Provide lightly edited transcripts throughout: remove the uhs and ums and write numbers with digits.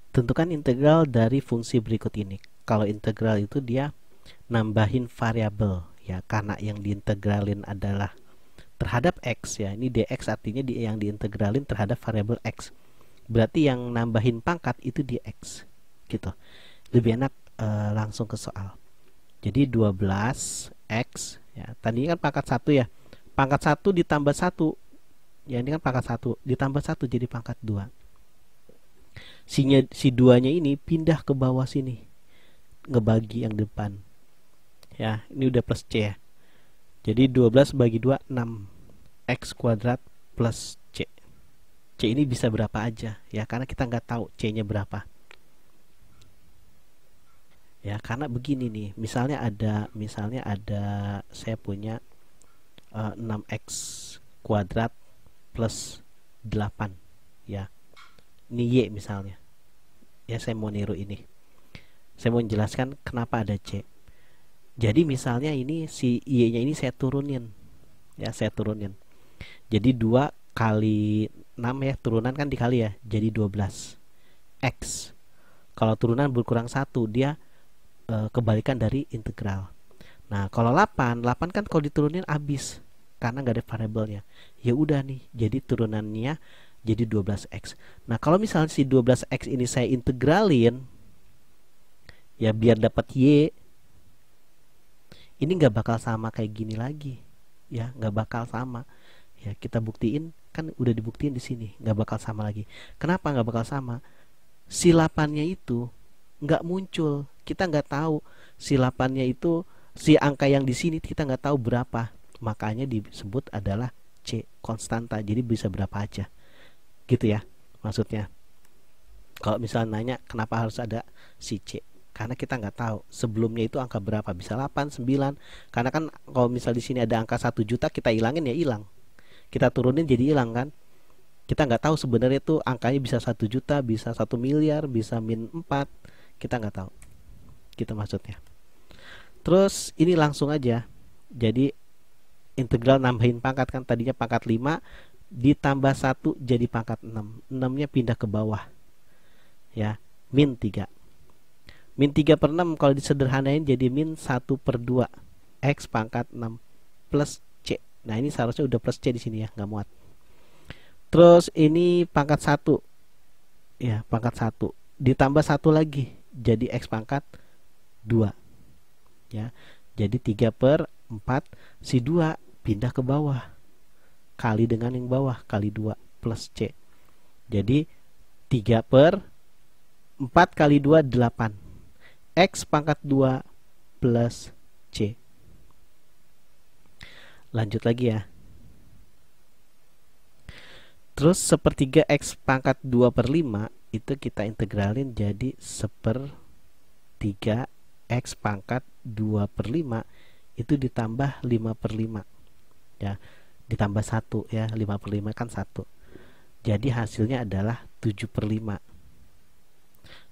Tentukan integral dari fungsi berikut ini. Kalau integral itu dia nambahin variabel ya, karena yang diintegralin adalah terhadap x ya. Ini dx artinya yang diintegralin terhadap variabel x. Berarti yang nambahin pangkat itu dx. Gitu. Lebih enak langsung ke soal. Jadi 12x ya. Tadi kan pangkat 1 ya. Pangkat 1 ditambah 1. Ya ini kan pangkat 1 ditambah 1 jadi pangkat 2. Si 2-nya ini pindah ke bawah sini, ngebagi yang depan ya. Ini udah plus c ya. Jadi 12 bagi 2 6 x kuadrat plus c. C ini bisa berapa aja ya, karena kita nggak tahu c nya berapa ya. Karena begini nih, misalnya ada saya punya 6x kuadrat plus 8 ya. Ini y misalnya ya, saya mau niru ini, saya mau menjelaskan kenapa ada c. Jadi misalnya ini si y nya ini saya turunin ya, saya turunin. Jadi 2 kali 6 ya, turunan kan dikali ya, jadi 12 x. Kalau turunan berkurang 1 dia kebalikan dari integral. Nah kalau 8 kan kalau diturunin habis karena nggak ada variabelnya. Ya udah nih, jadi turunannya jadi 12x. Nah kalau misalnya si 12x ini saya integralin ya biar dapat y, ini nggak bakal sama kayak gini lagi ya, nggak bakal sama ya. Kita buktiin, kan udah dibuktiin di sini nggak bakal sama lagi. Kenapa nggak bakal sama? Si 8-nya itu nggak muncul, kita nggak tahu si 8-nya itu, si angka yang di sini kita nggak tahu berapa, makanya disebut adalah c konstanta. Jadi bisa berapa aja gitu ya maksudnya. Kalau misalnya nanya kenapa harus ada si c, karena kita nggak tahu sebelumnya itu angka berapa, bisa 8, 9. Karena kan kalau misal di sini ada angka 1 juta, kita hilangin ya hilang, kita turunin jadi hilang kan. Kita nggak tahu sebenarnya itu angkanya bisa 1 juta, bisa 1 miliar, bisa min 4, kita nggak tahu gitu maksudnya. Terus ini langsung aja, jadi integral nambahin pangkat kan, tadinya pangkat 5 ditambah 1 jadi pangkat 6. 6-nya pindah ke bawah ya, min 3. Min 3 per 6 kalau disederhanain jadi min 1 per 2 x pangkat 6 plus c. Nah ini seharusnya udah plus c di sini ya, nggak muat. Terus ini pangkat 1 ya, pangkat 1 ditambah 1 lagi jadi x pangkat 2 ya. Jadi 3 per 4, si 2 pindah ke bawah, kali dengan yang bawah, kali 2 plus c. Jadi 3 per 4 kali 2 8 x pangkat 2 plus c. Lanjut lagi ya. Terus sepertiga x pangkat 2 per 5 itu kita integralin jadi 1/3 x pangkat 2 per 5 itu ditambah 5 per 5 ya, ditambah 1 ya, 5 per 5 kan 1. Jadi hasilnya adalah 7 per 5.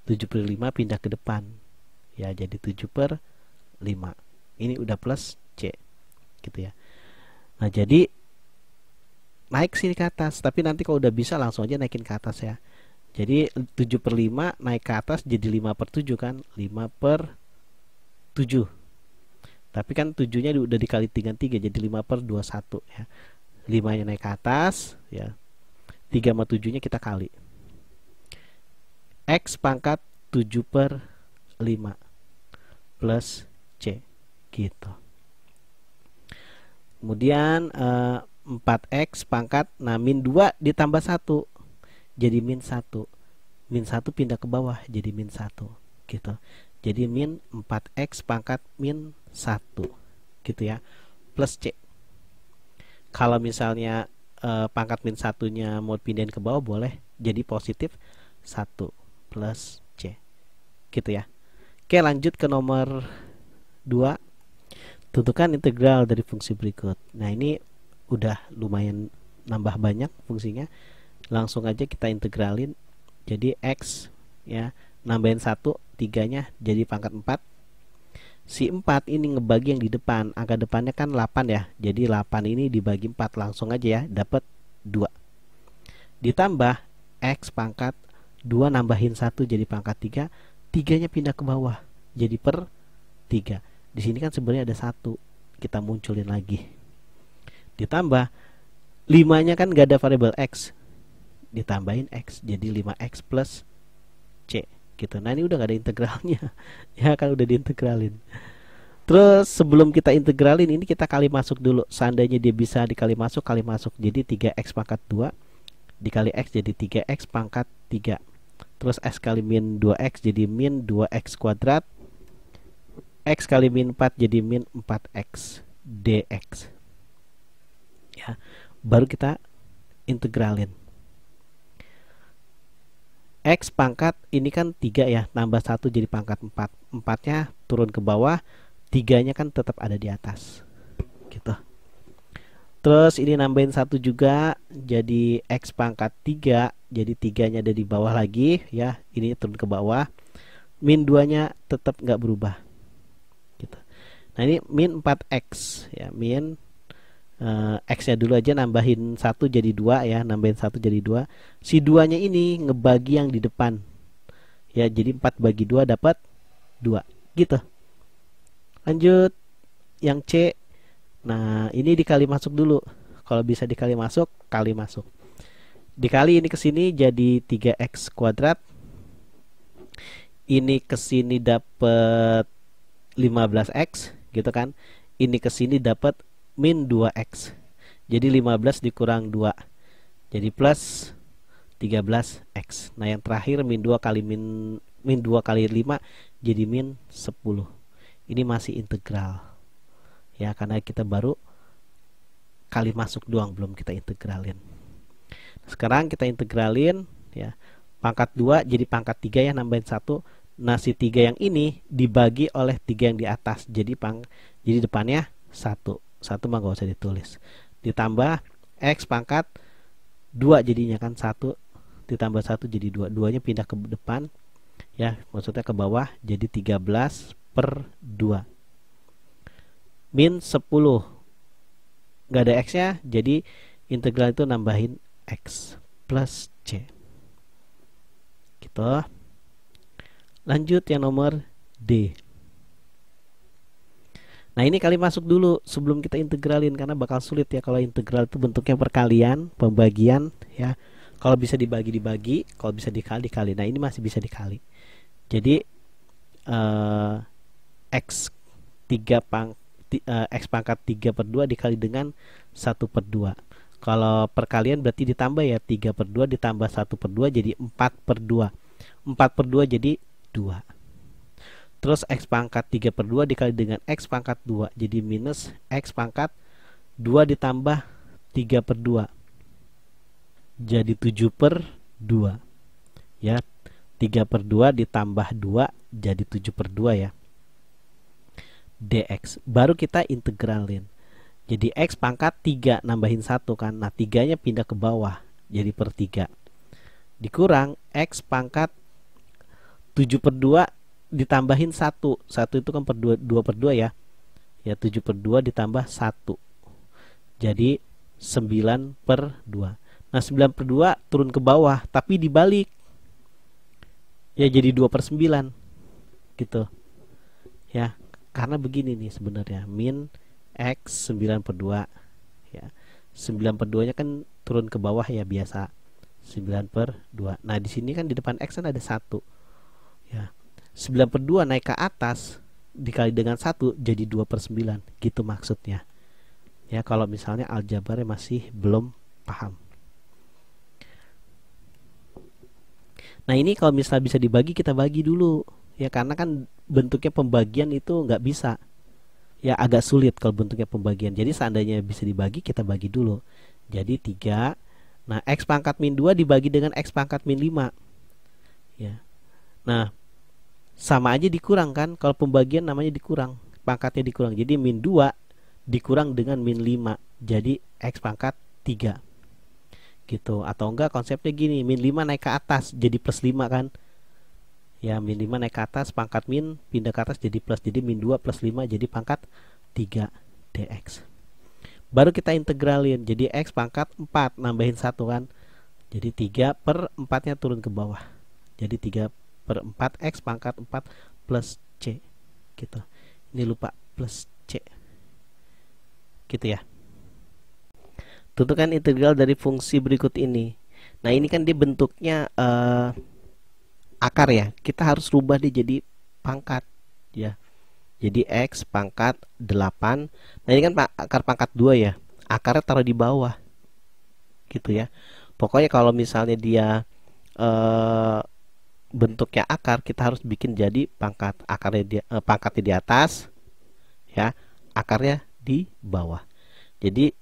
7 per 5 pindah ke depan ya, jadi 7 per 5. Ini udah plus c gitu ya. Nah jadi naik sini ke atas, tapi nanti kalau udah bisa langsung aja naikin ke atas ya. Jadi 7 per 5 naik ke atas jadi 5 per 7 kan, 5 per 7. Tapi kan 7-nya udah dikali dengan 3 jadi 5 per 21 ya. 5-nya naik ke atas ya, 3 sama 7-nya kita kali. X pangkat 7 per 5 plus c gitu. Kemudian 4x pangkat, nah min 2 ditambah 1 jadi min 1. Min 1 pindah ke bawah jadi min 1 gitu. Jadi min 4x pangkat min 1 gitu ya, plus c. Kalau misalnya pangkat min 1-nya mau pindahin ke bawah boleh jadi positif 1 plus c gitu ya. Oke, lanjut ke nomor 2. Tentukan integral dari fungsi berikut. Nah ini udah lumayan nambah banyak fungsinya. Langsung aja kita integralin. Jadi x ya, nambahin 1, 3-nya jadi pangkat 4. Si 4 ini ngebagi yang di depan. Angka depannya kan 8 ya. Jadi 8 ini dibagi 4 langsung aja ya, dapat 2. Ditambah X pangkat 2 nambahin 1 jadi pangkat 3. 3-nya pindah ke bawah jadi per 3. Di sini kan sebenarnya ada 1. Kita munculin lagi. Ditambah 5-nya kan gak ada variabel X. Ditambahin X jadi 5X plus C gitu. Nah ini udah gak ada integralnya. Ya kan udah diintegralin. Terus sebelum kita integralin ini kita kali masuk dulu. Seandainya dia bisa dikali masuk, kali masuk. Jadi 3X pangkat 2 dikali X jadi 3X pangkat 3. Terus X kali min 2X jadi min 2X kuadrat. X kali min 4 jadi min 4X dx. Ya, baru kita integralin. X pangkat ini kan 3 ya, tambah 1 jadi pangkat 4. 4-nya turun ke bawah, 3-nya kan tetap ada di atas. Gitu. Terus ini nambahin 1 juga, jadi X pangkat 3, jadi 3-nya ada di bawah lagi ya, ini turun ke bawah. Min 2-nya tetap nggak berubah. Gitu. Nah ini min 4X ya, min X-nya dulu aja nambahin 1 jadi 2 ya, nambahin 1 jadi 2. Si 2-nya ini ngebagi yang di depan. Ya, jadi 4 bagi 2 dapat 2. Gitu. Lanjut yang C. Nah, ini dikali masuk dulu. Kalau bisa dikali masuk, kali masuk. Dikali ini ke sini jadi 3X kuadrat. Ini ke sini dapat 15X, gitu kan. Ini ke sini dapat min 2X. Jadi 15 dikurang 2. Jadi plus 13X. Nah, yang terakhir min 2 kali min 2 kali 5 jadi min 10. Ini masih integral. Ya, karena kita baru kali masuk doang, belum kita integralin. Sekarang kita integralin ya. Pangkat 2 jadi pangkat 3 ya, nambahin 1. Nah, si 3 yang ini dibagi oleh 3 yang di atas. Jadi depannya 1. 1 mah gak usah ditulis. Ditambah X pangkat 2 jadinya kan 1 ditambah 1 jadi 2. 2-nya pindah ke depan ya, maksudnya ke bawah, jadi 13 per 2 min 10. Gak ada X nya, jadi integral itu nambahin X plus C gitu. Lanjut yang nomor D. Nah ini kali masuk dulu sebelum kita integralin, karena bakal sulit ya kalau integral itu bentuknya perkalian, pembagian ya. Kalau bisa dibagi, kalau bisa dikali. Nah ini masih bisa dikali. Jadi X pangkat 3 per 2 dikali dengan 1 per 2. Kalau perkalian berarti ditambah ya, 3 per 2 ditambah 1 per 2 jadi 4 per 2. 4 per 2 jadi 2. Terus X pangkat 3 per 2 dikali dengan X pangkat 2 jadi minus X pangkat 2 ditambah 3 per 2 jadi 7 per 2 ya. 3 per 2 ditambah 2 jadi 7 per 2 ya, dx. Baru kita integralin. Jadi X pangkat 3 nambahin 1 kan. Nah 3 nya pindah ke bawah jadi per 3 dikurang X pangkat 7 per 2 ditambahin 1 itu kan per 2 per 2 ya. Ya 7 per 2 ditambah 1 jadi 9 per 2. Nah 9 per 2 turun ke bawah tapi dibalik ya, jadi 2 per 9 gitu ya. Karena begini nih sebenarnya, min X 9 per 2 ya. 9 per 2 nya kan turun ke bawah ya, biasa 9 per 2. Nah di sini kan di depan X kan ada 1 ya. 9 per 2 naik ke atas dikali dengan 1 jadi 2 per 9 gitu maksudnya ya, kalau misalnya aljabarnya masih belum paham. Nah ini kalau misalnya bisa dibagi, kita bagi dulu ya, karena kan bentuknya pembagian itu nggak bisa ya, agak sulit kalau bentuknya pembagian. Jadi seandainya bisa dibagi, kita bagi dulu. Jadi 3. Nah X pangkat min 2 dibagi dengan X pangkat min 5 ya. Nah sama aja dikurang kan, kalau pembagian namanya dikurang, pangkatnya dikurang. Jadi min 2 dikurang dengan min 5 jadi X pangkat 3 gitu. Atau enggak konsepnya gini, min 5 naik ke atas jadi plus 5 kan Ya, min 5 naik ke atas, pangkat min pindah ke atas jadi plus. Jadi min 2 plus 5 jadi pangkat 3 dx. Baru kita integralin, jadi x pangkat 4, nambahin 1 kan. Jadi 3 per 4 nya turun ke bawah. Jadi 3 per 4 x pangkat 4 plus c gitu. Ini lupa plus c gitu ya. Tentukan integral dari fungsi berikut ini. Nah, ini kan dia bentuknya akar ya. Kita harus rubah dia jadi pangkat ya. Jadi x pangkat 8. Nah, ini kan akar pangkat 2 ya. Akarnya taruh di bawah gitu ya. Pokoknya kalau misalnya dia bentuknya akar, kita harus bikin jadi pangkat. Akarnya pangkatnya di atas ya, akarnya di bawah. Jadi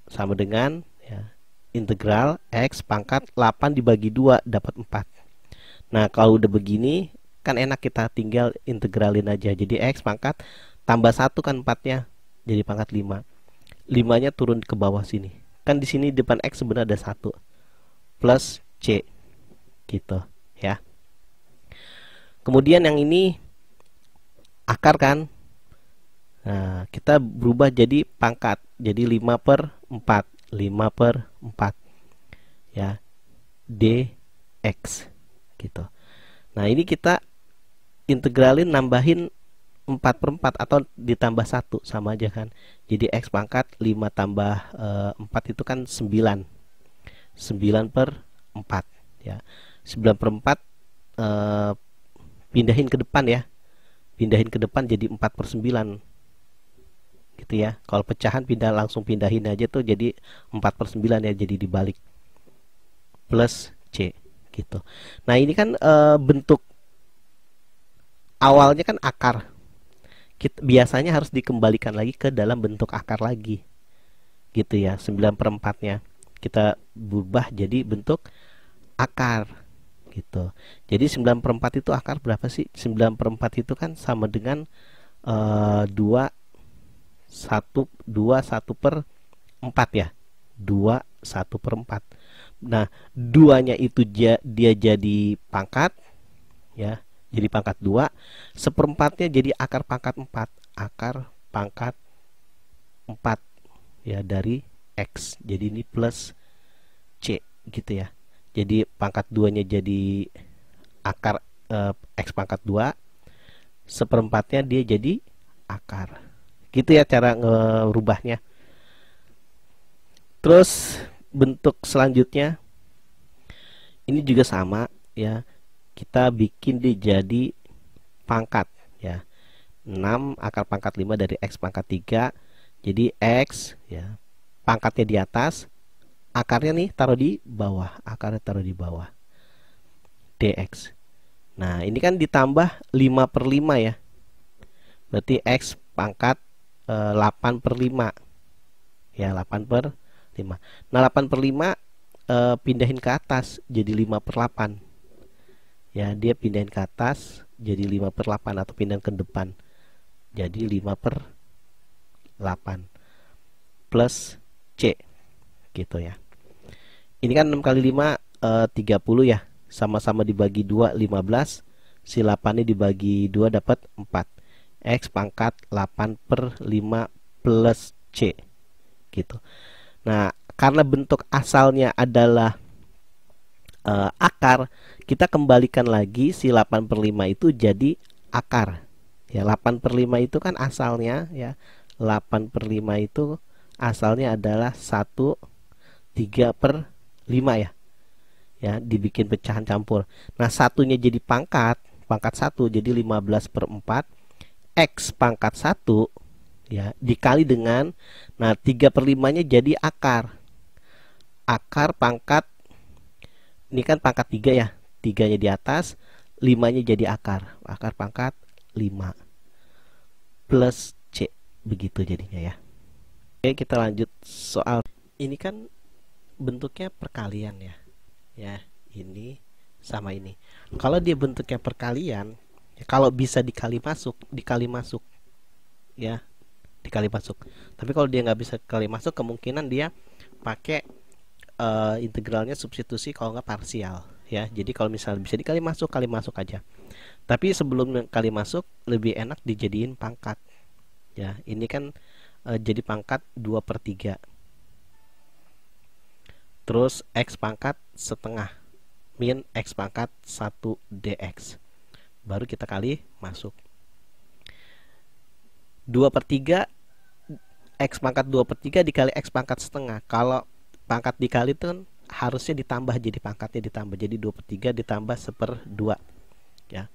sama dengan ya, integral x pangkat 8 dibagi 2 dapat 4. Nah, kalau udah begini kan enak, kita tinggal integralin aja. Jadi x pangkat tambah 1 kan 4-nya jadi pangkat 5. 5-nya turun ke bawah sini. Kan di sini depan x sebenarnya ada 1 plus c gitu ya. Kemudian yang ini akar kan. Nah, kita berubah jadi pangkat. Jadi 5 per 4. 5 per 4 ya, dx gitu. Nah, ini kita integralin, nambahin 4 per 4 atau ditambah 1 sama aja kan. Jadi x pangkat 5 tambah 4 itu kan 9. 9 per 4 ya. 9 per 4 pindahin ke depan ya. Pindahin ke depan jadi 4 per 9 gitu ya. Kalau pecahan langsung pindahin aja tuh jadi 4 per 9 ya, jadi dibalik plus c gitu. Nah, ini kan bentuk awalnya kan akar. Biasanya harus dikembalikan lagi ke dalam bentuk akar lagi gitu ya. 9 per 4 nya kita berubah jadi bentuk akar gitu. Jadi 9 per 4 itu akar berapa sih? 9 per 4 itu kan sama dengan 2 1 per 4 ya. 2 1 per 4. Nah, 2-nya itu dia jadi pangkat ya. Jadi pangkat 2. Seperempatnya jadi akar pangkat 4. Akar pangkat 4 ya dari x. Jadi ini plus c gitu ya. Jadi pangkat 2-nya jadi akar x pangkat 2. Seperempatnya dia jadi akar. Gitu ya cara ngerubahnya. Terus bentuk selanjutnya ini juga sama ya. Kita bikin dia jadi pangkat ya. 6 akar pangkat 5 dari x pangkat 3. Jadi x ya, pangkatnya di atas, akarnya nih taruh di bawah. Akarnya taruh di bawah, dx. Nah, ini kan ditambah 5 per 5 ya. Berarti x pangkat 8 per 5 ya, 8 per 5. Nah, 8 per 5 pindahin ke atas jadi 5 per 8 ya. Dia pindahin ke atas jadi 5 per 8 atau pindahin ke depan jadi 5 per 8 plus c gitu ya. Ini kan 6 kali 5 30 ya. Sama-sama dibagi 2 15. Si 8 ini dibagi 2 dapat 4. X pangkat 8 per 5 plus c gitu. Nah, karena bentuk asalnya adalah akar, kita kembalikan lagi si 8 per 5 itu jadi akar ya. 8 per 5 itu kan asalnya ya, 8 per 5 itu asalnya adalah 1 3 per 5 ya. Ya, dibikin pecahan campur. Nah, satunya jadi pangkat 1 jadi 15 per 4 x pangkat 1 ya, dikali dengan 3 per 5 nya jadi akar. Akar pangkat, ini kan pangkat 3 ya, 3 nya di atas, 5 nya jadi akar. Akar pangkat 5 plus c, begitu jadinya ya. Oke, kita lanjut soal. Ini kan bentuknya perkalian ya. Ya, ini sama ini. Kalau dia bentuknya perkalian, kalau bisa dikali masuk ya, dikali masuk. Tapi kalau dia nggak bisa dikali masuk, kemungkinan dia pakai integralnya substitusi, kalau nggak parsial ya. Jadi kalau misalnya bisa dikali masuk aja. Tapi sebelum kali masuk lebih enak dijadiin pangkat. Ya, ini kan jadi pangkat 2/3. Terus X pangkat setengah min X pangkat 1 dx. Baru kita kali masuk. 2/3 X pangkat 2/3 dikali X pangkat setengah. Kalau pangkat dikali itu harusnya ditambah, jadi pangkatnya ditambah. Jadi 2/3 ditambah 1/2. Ya.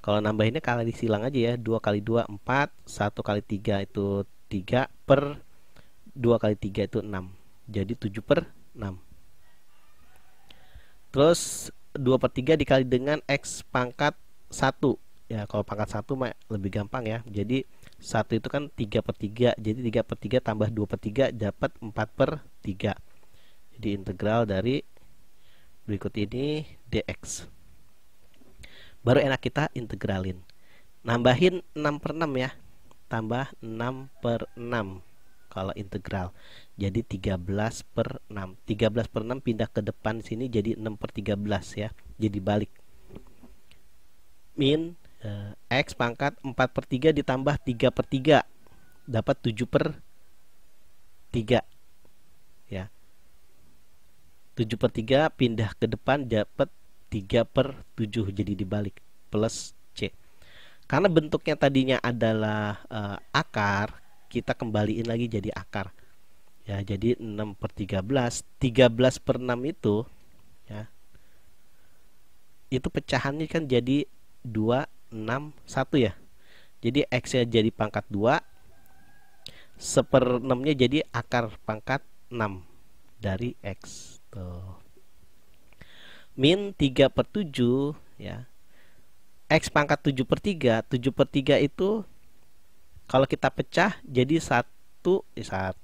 Kalau nambahinnya kali silang aja ya. 2 kali 2 4, 1 kali 3 itu 3 per 2 kali 3 itu 6. Jadi 7/6. Terus 2/3 dikali dengan X pangkat 1. Ya, kalau pangkat 1 mah lebih gampang ya. Jadi 1 itu kan 3/3. Jadi 3/3 tambah 2/3 dapat 4/3. Jadi integral dari berikut ini dx. Baru enak kita integralin. Nambahin 6/6 ya. Tambah 6/6 kalau integral. Jadi 13/6. 13/6 pindah ke depan sini jadi 6/13 ya. Jadi balik. Min X pangkat 4/3 ditambah 3/3 dapat 7/3 ya. 7/3 pindah ke depan dapat 3/7, jadi dibalik plus C. Karena bentuknya tadinya adalah akar, kita kembaliin lagi jadi akar ya. Jadi 6/13. 13/6 itu ya, itu pecahannya kan jadi 2, 6, 1 ya. Jadi X nya jadi pangkat 2, 1/6 nya jadi akar pangkat 6 dari X tuh. Min 3/7 ya. X pangkat 7/3. 7/3 itu kalau kita pecah jadi 1,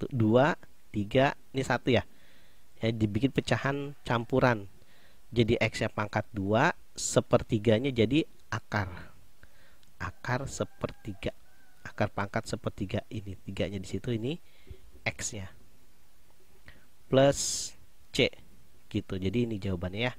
2, 3, ini 1 ya. Ya, dibikin pecahan campuran. Jadi X nya pangkat 2, 1/3-nya jadi akar. Akar 1/3. Akar pangkat 1/3 ini. 3-nya di situ, ini X nya. Plus C gitu. Jadi ini jawabannya ya.